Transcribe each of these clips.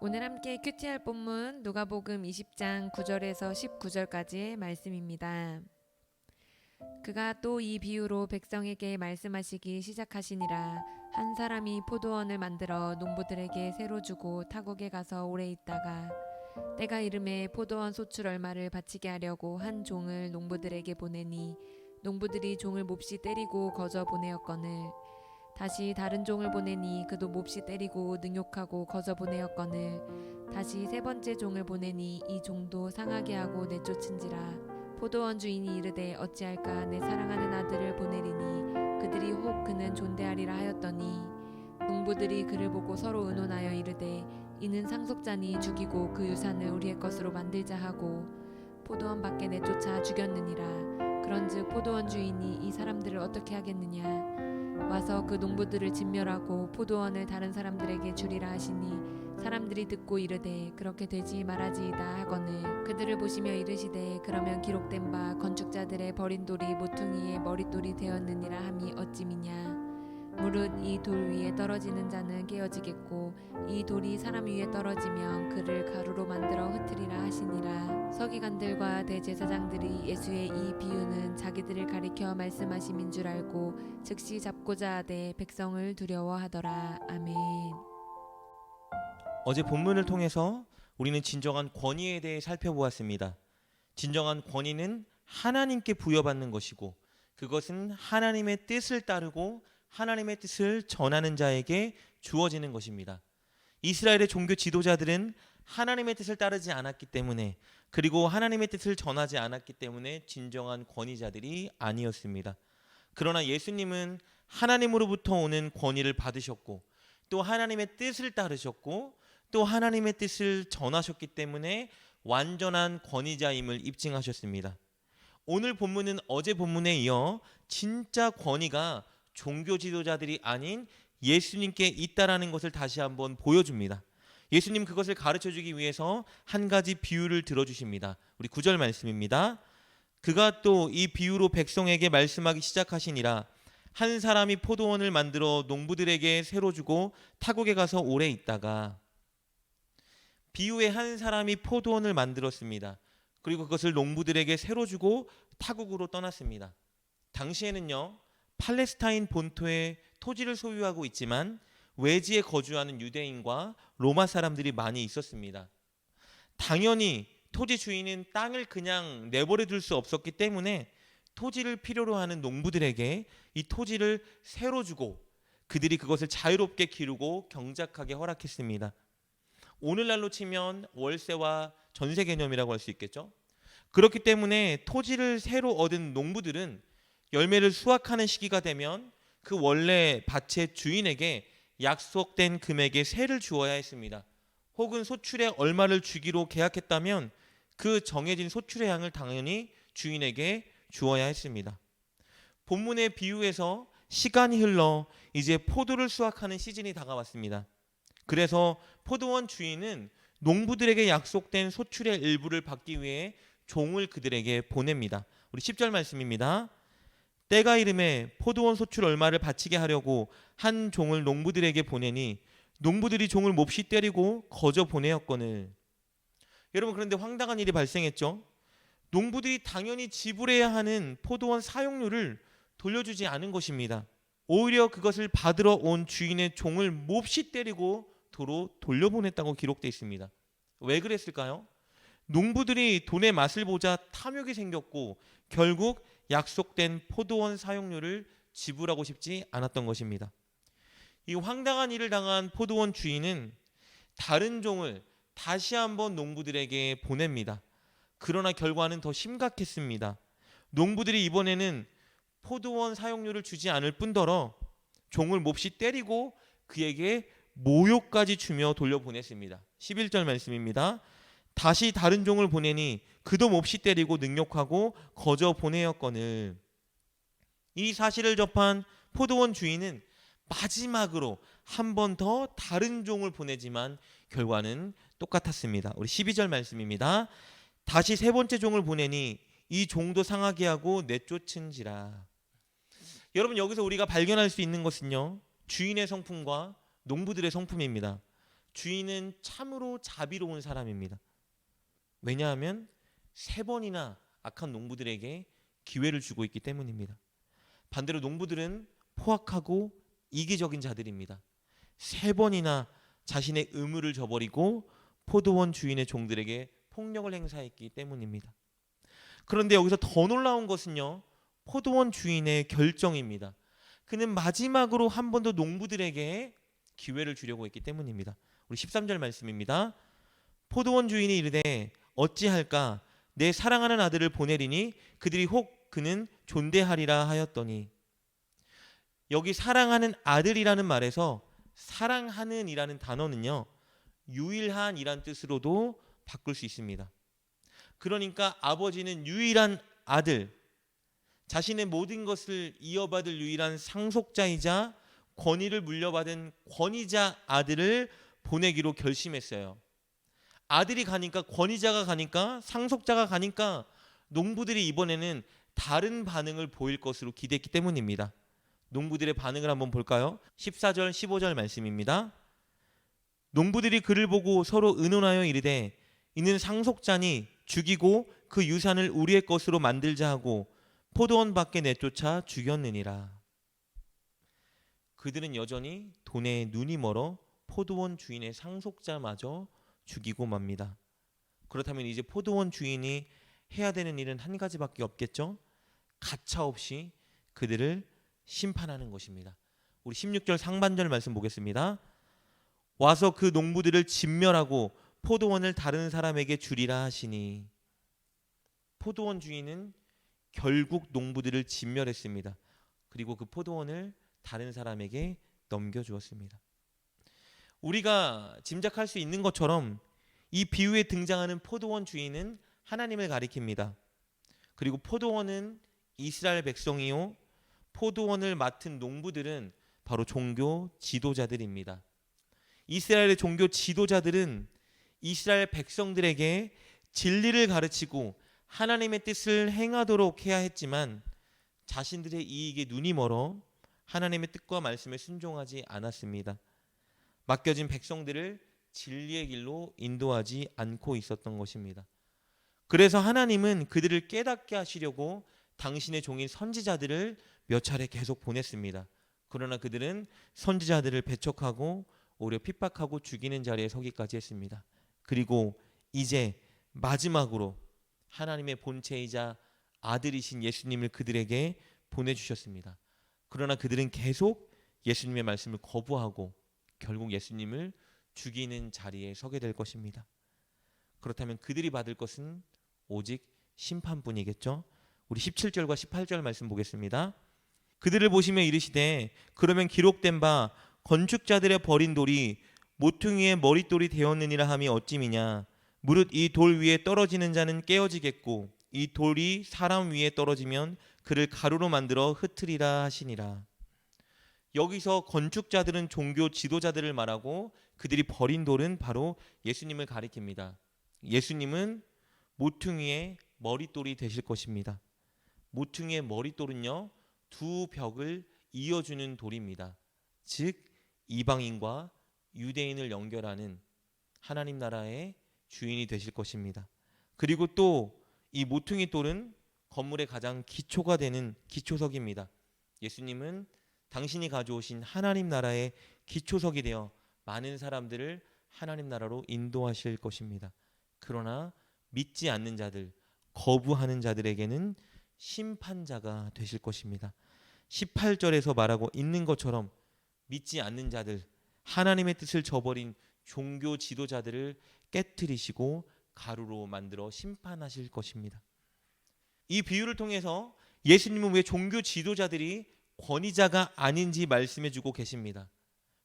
오늘 함께 큐티할 본문 누가복음 20장 9절에서 19절까지의 말씀입니다. 그가 또 이 비유로 백성에게 말씀하시기 시작하시니라. 한 사람이 포도원을 만들어 농부들에게 새로 주고 타국에 가서 오래 있다가 때가 이름에 포도원 소출 얼마를 바치게 하려고 한 종을 농부들에게 보내니 농부들이 종을 몹시 때리고 거저 보내었거늘 다시 다른 종을 보내니 그도 몹시 때리고 능욕하고 거저 보내었거늘 다시 세 번째 종을 보내니 이 종도 상하게 하고 내쫓은지라. 포도원 주인이 이르되 어찌할까 내 사랑하는 아들을 보내리니 그들이 혹 그는 존대하리라 하였더니 농부들이 그를 보고 서로 의논하여 이르되 이는 상속자니 죽이고 그 유산을 우리의 것으로 만들자 하고 포도원 밖에 내쫓아 죽였느니라. 그런즉 포도원 주인이 이 사람들을 어떻게 하겠느냐. 와서 그 농부들을 진멸하고 포도원을 다른 사람들에게 주리라 하시니 사람들이 듣고 이르되 그렇게 되지 말아지이다 하거늘 그들을 보시며 이르시되 그러면 기록된 바 건축자들의 버린 돌이 모퉁이의 머릿돌이 되었느니라 함이 어찌미냐. 무릇 이 돌 위에 떨어지는 자는 깨어지겠고 이 돌이 사람 위에 떨어지면 그를 가루로 만들어 흩으리라 하시니라. 서기관들과 대제사장들이 예수의 이 비유는 자기들을 가리켜 말씀하심인 줄 알고 즉시 잡고자 하되 백성을 두려워하더라. 아멘. 어제 본문을 통해서 우리는 진정한 권위에 대해 살펴보았습니다. 진정한 권위는 하나님께 부여받는 것이고 그것은 하나님의 뜻을 따르고 하나님의 뜻을 전하는 자에게 주어지는 것입니다. 이스라엘의 종교 지도자들은 하나님의 뜻을 따르지 않았기 때문에 그리고 하나님의 뜻을 전하지 않았기 때문에 진정한 권위자들이 아니었습니다. 그러나 예수님은 하나님으로부터 오는 권위를 받으셨고 또 하나님의 뜻을 따르셨고 또 하나님의 뜻을 전하셨기 때문에 완전한 권위자임을 입증하셨습니다. 오늘 본문은 어제 본문에 이어 진짜 권위가 종교 지도자들이 아닌 예수님께 있다라는 것을 다시 한번 보여줍니다. 예수님 그것을 가르쳐주기 위해서 한 가지 비유를 들어주십니다. 우리 9절 말씀입니다. 그가 또 이 비유로 백성에게 말씀하기 시작하시니라. 한 사람이 포도원을 만들어 농부들에게 새로 주고 타국에 가서 오래 있다가 비유에 한 사람이 포도원을 만들었습니다. 그리고 그것을 농부들에게 새로 주고 타국으로 떠났습니다. 당시에는요 팔레스타인 본토에 토지를 소유하고 있지만 외지에 거주하는 유대인과 로마 사람들이 많이 있었습니다. 당연히 토지 주인은 땅을 그냥 내버려 둘 수 없었기 때문에 토지를 필요로 하는 농부들에게 이 토지를 새로 주고 그들이 그것을 자유롭게 기르고 경작하게 허락했습니다. 오늘날로 치면 월세와 전세 개념이라고 할 수 있겠죠. 그렇기 때문에 토지를 새로 얻은 농부들은 열매를 수확하는 시기가 되면 그 원래 밭의 주인에게 약속된 금액의 세를 주어야 했습니다. 혹은 소출의 얼마를 주기로 계약했다면 그 정해진 소출의 양을 당연히 주인에게 주어야 했습니다. 본문의 비유에서 시간이 흘러 이제 포도를 수확하는 시즌이 다가왔습니다. 그래서 포도원 주인은 농부들에게 약속된 소출의 일부를 받기 위해 종을 그들에게 보냅니다. 우리 10절 말씀입니다. 때가 이름에 포도원 소출 얼마를 바치게 하려고 한 종을 농부들에게 보내니 농부들이 종을 몹시 때리고 거저 보내었거늘. 여러분 그런데 황당한 일이 발생했죠. 농부들이 당연히 지불해야 하는 포도원 사용료를 돌려주지 않은 것입니다. 오히려 그것을 받으러 온 주인의 종을 몹시 때리고 도로 돌려보냈다고 기록되어 있습니다. 왜 그랬을까요? 농부들이 돈의 맛을 보자 탐욕이 생겼고 결국 약속된 포도원 사용료를 지불하고 싶지 않았던 것입니다. 이 황당한 일을 당한 포도원 주인은 다른 종을 다시 한번 농부들에게 보냅니다. 그러나 결과는 더 심각했습니다. 농부들이 이번에는 포도원 사용료를 주지 않을 뿐더러 종을 몹시 때리고 그에게 모욕까지 주며 돌려보냈습니다. 11절 말씀입니다. 다시 다른 종을 보내니 그도 몹시 때리고 능욕하고 거저 보내었거늘. 이 사실을 접한 포도원 주인은 마지막으로 한 번 더 다른 종을 보내지만 결과는 똑같았습니다. 우리 12절 말씀입니다. 다시 세 번째 종을 보내니 이 종도 상하게 하고 내쫓은지라. 여러분 여기서 우리가 발견할 수 있는 것은요 주인의 성품과 농부들의 성품입니다. 주인은 참으로 자비로운 사람입니다. 왜냐하면 3번이나 악한 농부들에게 기회를 주고 있기 때문입니다. 반대로 농부들은 포악하고 이기적인 자들입니다. 3번이나 자신의 의무를 저버리고 포도원 주인의 종들에게 폭력을 행사했기 때문입니다. 그런데 여기서 더 놀라운 것은요, 포도원 주인의 결정입니다. 그는 마지막으로 한 번 더 농부들에게 기회를 주려고 했기 때문입니다. 우리 13절 말씀입니다. 포도원 주인이 이르되 어찌할까? 내 사랑하는 아들을 보내리니 그들이 혹 그는 존대하리라 하였더니, 여기 사랑하는 아들이라는 말에서 사랑하는 이라는 단어는요, 유일한 이란 뜻으로도 바꿀 수 있습니다. 그러니까 아버지는 유일한 아들, 자신의 모든 것을 이어받을 유일한 상속자이자 권위를 물려받은 권위자 아들을 보내기로 결심했어요. 아들이 가니까, 권위자가 가니까, 상속자가 가니까 농부들이 이번에는 다른 반응을 보일 것으로 기대했기 때문입니다. 농부들의 반응을 한번 볼까요? 14절 15절 말씀입니다. 농부들이 그를 보고 서로 의논하여 이르되 이는 상속자니 죽이고 그 유산을 우리의 것으로 만들자 하고 포도원 밖에 내쫓아 죽였느니라. 그들은 여전히 돈에 눈이 멀어 포도원 주인의 상속자마저 죽이고 맙니다. 그렇다면 이제 포도원 주인이 해야 되는 일은 한 가지밖에 없겠죠? 가차없이 그들을 심판하는 것입니다. 우리 16절 상반절 말씀 보겠습니다. 와서 그 농부들을 진멸하고 포도원을 다른 사람에게 주리라 하시니, 포도원 주인은 결국 농부들을 진멸했습니다. 그리고 그 포도원을 다른 사람에게 넘겨주었습니다. 우리가 짐작할 수 있는 것처럼 이 비유에 등장하는 포도원 주인은 하나님을 가리킵니다. 그리고 포도원은 이스라엘 백성이요, 포도원을 맡은 농부들은 바로 종교 지도자들입니다. 이스라엘의 종교 지도자들은 이스라엘 백성들에게 진리를 가르치고 하나님의 뜻을 행하도록 해야 했지만 자신들의 이익에 눈이 멀어 하나님의 뜻과 말씀에 순종하지 않았습니다. 맡겨진 백성들을 진리의 길로 인도하지 않고 있었던 것입니다. 그래서 하나님은 그들을 깨닫게 하시려고 당신의 종인 선지자들을 몇 차례 계속 보냈습니다. 그러나 그들은 선지자들을 배척하고 오히려 핍박하고 죽이는 자리에 서기까지 했습니다. 그리고 이제 마지막으로 하나님의 본체이자 아들이신 예수님을 그들에게 보내주셨습니다. 그러나 그들은 계속 예수님의 말씀을 거부하고 결국 예수님을 죽이는 자리에 서게 될 것입니다. 그렇다면 그들이 받을 것은 오직 심판뿐이겠죠. 우리 17절과 18절 말씀 보겠습니다. 그들을 보시며 이르시되 그러면 기록된 바 건축자들의 버린 돌이 모퉁이의 머릿돌이 되었느니라 함이 어찌미냐. 무릇 이 돌 위에 떨어지는 자는 깨어지겠고 이 돌이 사람 위에 떨어지면 그를 가루로 만들어 흩으리라 하시니라. 여기서 건축자들은 종교 지도자들을 말하고 그들이 버린 돌은 바로 예수님을 가리킵니다. 예수님은 모퉁이의 머릿돌이 되실 것입니다. 모퉁이의 머릿돌은요, 두 벽을 이어주는 돌입니다. 즉 이방인과 유대인을 연결하는 하나님 나라의 주인이 되실 것입니다. 그리고 또 이 모퉁이 돌은 건물의 가장 기초가 되는 기초석입니다. 예수님은 당신이 가져오신 하나님 나라의 기초석이 되어 많은 사람들을 하나님 나라로 인도하실 것입니다. 그러나 믿지 않는 자들, 거부하는 자들에게는 심판자가 되실 것입니다. 18절에서 말하고 있는 것처럼 믿지 않는 자들, 하나님의 뜻을 저버린 종교 지도자들을 깨트리시고 가루로 만들어 심판하실 것입니다. 이 비유를 통해서 예수님은 왜 종교 지도자들이 권위자가 아닌지 말씀해 주고 계십니다.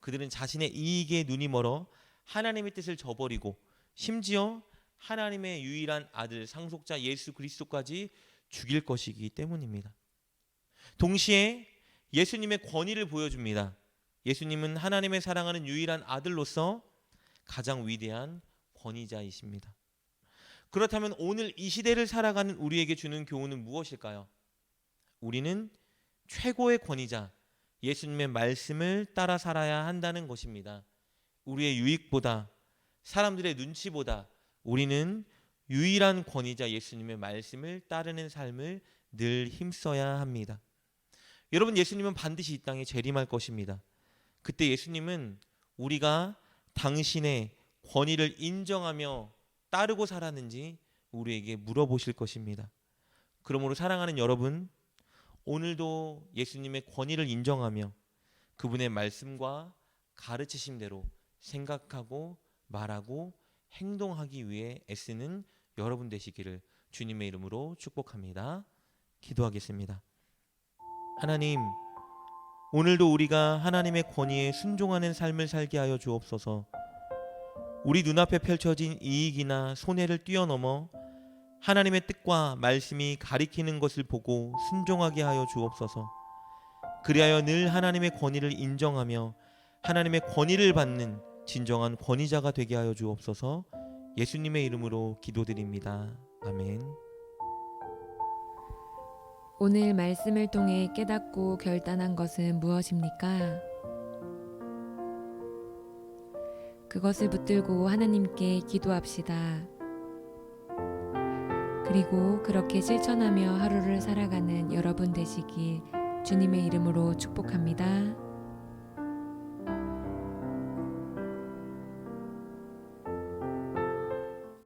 그들은 자신의 이익에 눈이 멀어 하나님의 뜻을 저버리고 심지어 하나님의 유일한 아들 상속자 예수 그리스도까지 죽일 것이기 때문입니다. 동시에 예수님의 권위를 보여줍니다. 예수님은 하나님의 사랑하는 유일한 아들로서 가장 위대한 권위자이십니다. 그렇다면 오늘 이 시대를 살아가는 우리에게 주는 교훈은 무엇일까요? 우리는 최고의 권위자 예수님의 말씀을 따라 살아야 한다는 것입니다. 우리의 유익보다, 사람들의 눈치보다 우리는 유일한 권위자 예수님의 말씀을 따르는 삶을 늘 힘써야 합니다. 여러분, 예수님은 반드시 이 땅에 재림할 것입니다. 그때 예수님은 우리가 당신의 권위를 인정하며 따르고 살았는지 우리에게 물어보실 것입니다. 그러므로 사랑하는 여러분, 오늘도 예수님의 권위를 인정하며 그분의 말씀과 가르치심대로 생각하고 말하고 행동하기 위해 애쓰는 여러분 되시기를 주님의 이름으로 축복합니다. 기도하겠습니다. 하나님, 오늘도 우리가 하나님의 권위에 순종하는 삶을 살게 하여 주옵소서. 우리 눈앞에 펼쳐진 이익이나 손해를 뛰어넘어 하나님의 뜻과 말씀이 가리키는 것을 보고 순종하게 하여 주옵소서. 그리하여 늘 하나님의 권위를 인정하며 하나님의 권위를 받는 진정한 권위자가 되게 하여 주옵소서. 예수님의 이름으로 기도드립니다. 아멘. 오늘 말씀을 통해 깨닫고 결단한 것은 무엇입니까? 그것을 붙들고 하나님께 기도합시다. 그리고 그렇게 실천하며 하루를 살아가는 여러분 되시길 주님의 이름으로 축복합니다.